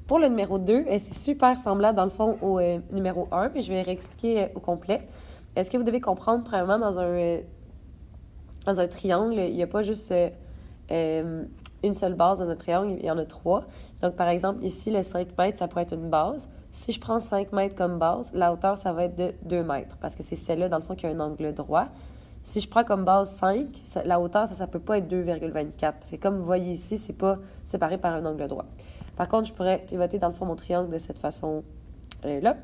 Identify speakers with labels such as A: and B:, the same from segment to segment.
A: Pour le numéro 2, c'est super semblable dans le fond au numéro 1, mais je vais réexpliquer au complet. Ce que vous devez comprendre, premièrement, dans un triangle, il n'y a pas juste une seule base dans un triangle, il y en a 3. Donc, par exemple, ici, le 5 mètres, ça pourrait être une base. Si je prends 5 mètres comme base, la hauteur, ça va être de 2 mètres, parce que c'est celle-là, dans le fond, qui a un angle droit. Si je prends comme base 5, la hauteur, ça ne peut pas être 2,24. Parce que comme vous voyez ici, c'est pas séparé par un angle droit. Par contre, je pourrais pivoter, dans le fond, mon triangle de cette façon-là.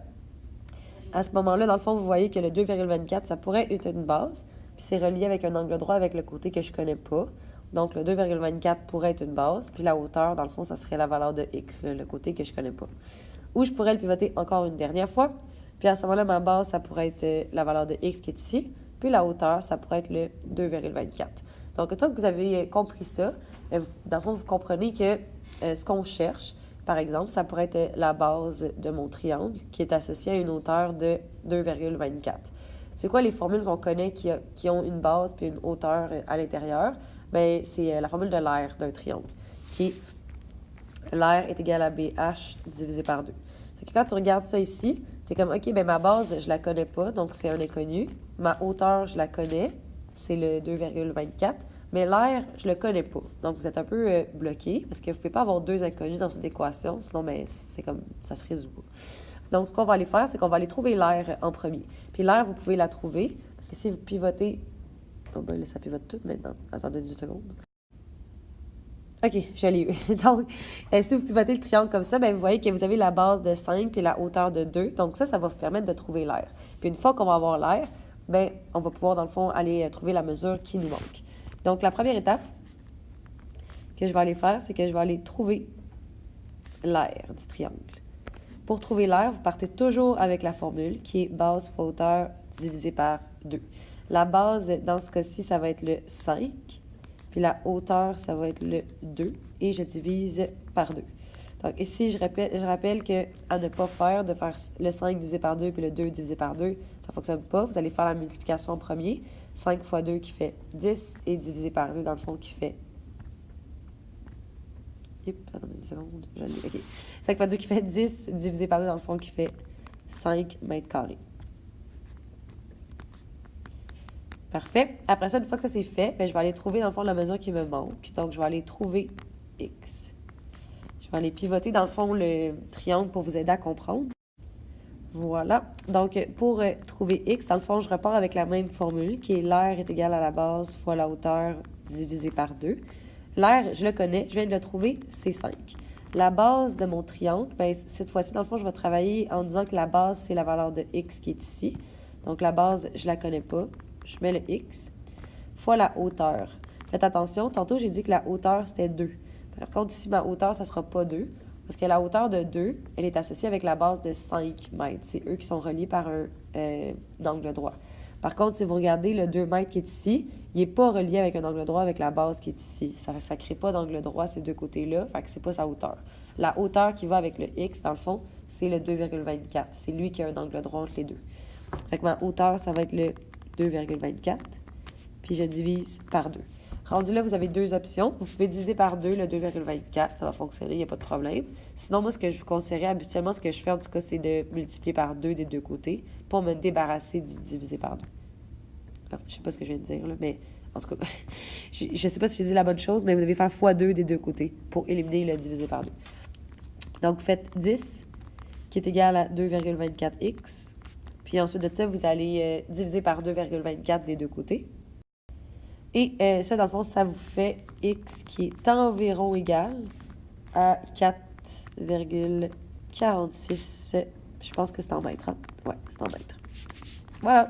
A: À ce moment-là, dans le fond, vous voyez que le 2,24, ça pourrait être une base. Puis c'est relié avec un angle droit avec le côté que je ne connais pas. Donc, le 2,24 pourrait être une base. Puis la hauteur, dans le fond, ça serait la valeur de x, le côté que je ne connais pas. Ou je pourrais le pivoter encore une dernière fois. Puis à ce moment-là, ma base, ça pourrait être la valeur de x qui est ici. Puis la hauteur, ça pourrait être le 2,24. Donc, une fois que vous avez compris ça, dans le fond, vous comprenez que ce qu'on cherche, par exemple, ça pourrait être la base de mon triangle qui est associée à une hauteur de 2,24. C'est quoi les formules qu'on connaît qui ont une base puis une hauteur à l'intérieur? Bien, c'est la formule de l'aire d'un triangle, qui est l'aire est égal à BH divisé par 2. C'est que quand tu regardes ça ici, tu es comme, OK, bien ma base, je la connais pas, donc c'est un inconnu. Ma hauteur, je la connais, c'est le 2,24. Mais l'air, je le connais pas. Donc, vous êtes un peu bloqué parce que vous ne pouvez pas avoir deux inconnus dans cette équation, sinon, ben, c'est comme, ça se résout pas. Donc, ce qu'on va aller faire, c'est qu'on va aller trouver l'air en premier. Puis l'air, vous pouvez la trouver parce que si vous pivotez... Oh ben là, ça pivote tout maintenant. Attendez 2 secondes. OK, je l'ai eu. Donc, si vous pivotez le triangle comme ça, ben, vous voyez que vous avez la base de 5 puis la hauteur de 2. Donc, ça va vous permettre de trouver l'air. Puis une fois qu'on va avoir l'air, ben, on va pouvoir, dans le fond, aller trouver la mesure qui nous manque. Donc, la première étape que je vais aller faire, c'est que je vais aller trouver l'aire du triangle. Pour trouver l'aire, vous partez toujours avec la formule qui est base fois hauteur divisé par 2. La base, dans ce cas-ci, ça va être le 5. Puis la hauteur, ça va être le 2. Et je divise par 2. Donc ici, je rappelle qu'à ne pas faire, de faire le 5 divisé par 2 puis le 2 divisé par 2, ça ne fonctionne pas. Vous allez faire la multiplication en premier. 5 fois 2 qui fait 10 et divisé par 2, dans le fond, qui fait... Attendez une seconde. OK. 5 fois 2 qui fait 10 divisé par 2, dans le fond, qui fait 5 mètres carrés. Parfait. Après ça, une fois que ça c'est fait, bien, je vais aller trouver, dans le fond, la mesure qui me manque. Donc, je vais aller trouver x. Je vais aller pivoter, dans le fond, le triangle pour vous aider à comprendre. Voilà. Donc, pour trouver x, dans le fond, je repars avec la même formule, qui est l'aire est égal à la base fois la hauteur divisé par 2. L'aire, je le connais, je viens de le trouver, c'est 5. La base de mon triangle, bien, cette fois-ci, dans le fond, je vais travailler en disant que la base, c'est la valeur de x qui est ici. Donc, la base, je ne la connais pas. Je mets le x fois la hauteur. Faites attention, tantôt, j'ai dit que la hauteur, c'était 2. Par contre, ici, ma hauteur, ça ne sera pas 2. Parce que la hauteur de 2, elle est associée avec la base de 5 mètres. C'est eux qui sont reliés par un angle droit. Par contre, si vous regardez le 2 mètres qui est ici, il n'est pas relié avec un angle droit avec la base qui est ici. Ça ne crée pas d'angle droit ces deux côtés-là, fait que c'est pas sa hauteur. La hauteur qui va avec le x, dans le fond, c'est le 2,24. C'est lui qui a un angle droit entre les deux. Fait que ma hauteur, ça va être le 2,24. Puis je divise par 2. Rendu là, vous avez deux options. Vous pouvez diviser par 2 le 2,24. Ça va fonctionner, il n'y a pas de problème. Sinon, moi, ce que je vous conseillerais habituellement, ce que je fais en tout cas, c'est de multiplier par 2 des deux côtés pour me débarrasser du divisé par 2. Alors, je ne sais pas ce que je viens de dire, là, mais en tout cas, je ne sais pas si je dis la bonne chose, mais vous devez faire x2 des deux côtés pour éliminer le divisé par 2. Donc, vous faites 10, qui est égal à 2,24x. Puis ensuite de ça, vous allez diviser par 2,24 des deux côtés. Et ça, dans le fond, ça vous fait x qui est environ égal à 4,46. Je pense que c'est en mètres. Hein? Ouais, c'est en mètres. Voilà.